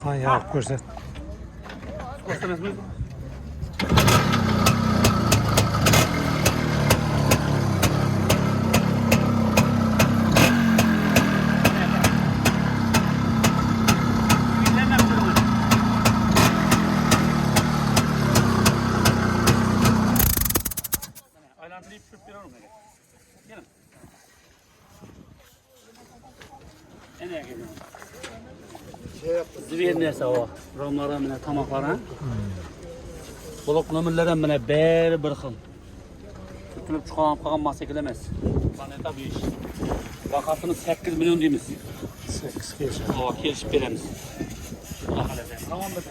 Kan yağıp görsət. Göstermez. Aylandırıp şurup bir alalım. Gelin. Nereye geliyorsun? Zivir neyse o. Romlara mine tamaklara. Buluk nömürlere mine bir xil. Tutunup çıkalan kalan masa gelemez. Planeta bir iş. Vakasını 8 milyon deyimiz. 8 geçer. O kelişip veremiz. Tamam da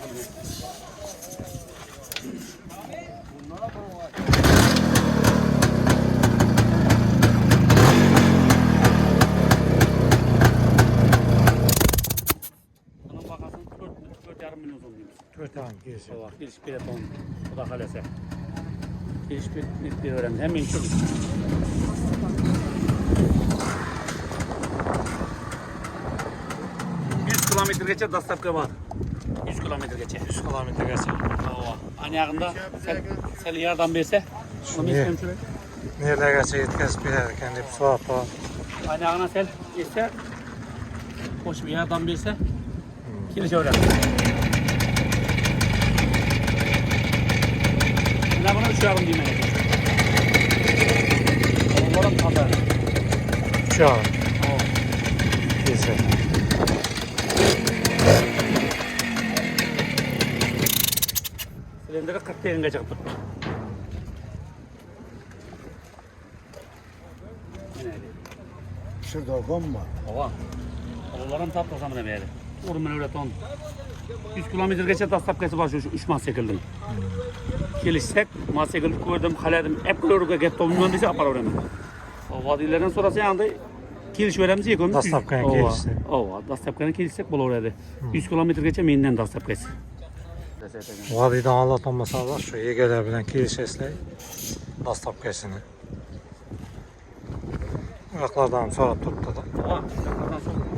bunun vakasını 4,5 milyon son deyimiz. 4 tane geçer. O kelişip bir ton. Bu da kalese. Kelişip bir veremiz. Hemen şu. 100 kilometragacha dastavka var. 100 kilometragacha. 100 kilometre geçer. Anyağında sel yardım berse, onu istem şöyle. Nerelergacha yetkazib berarkan deb so'rab qolib. Anyağına sel etse, hoş bir yardım berse, kelishaveradi. Mana buni 3,5 deyman. Onlarım qadar. 3 an. Geçer. Silindiri 40 teginga chiqib turibdi. Şurada kom var. Ova. Onlarım taplasam da beri. Urumini öyle ton. 100 kilometrgacha dastavkasi bor shu 3 mototsiklning. Kelishsak, mototsiklni ko'rdim, qaladim, Apple'ga getdim desa aparaveramiz. Vodiylardan so'rasa endi kelishaveramiz ekan. Dastavkani kelishsak. Ova, dastavkani kelishsak bo'laveradi. 100 kilometrgacha mendan dastavkasi. Vadiydan anlatılmasalar şu yegeler bilen kelişesler dastavkasını. Iraklardan sonra tuttu da. Ova, yaklardan sonra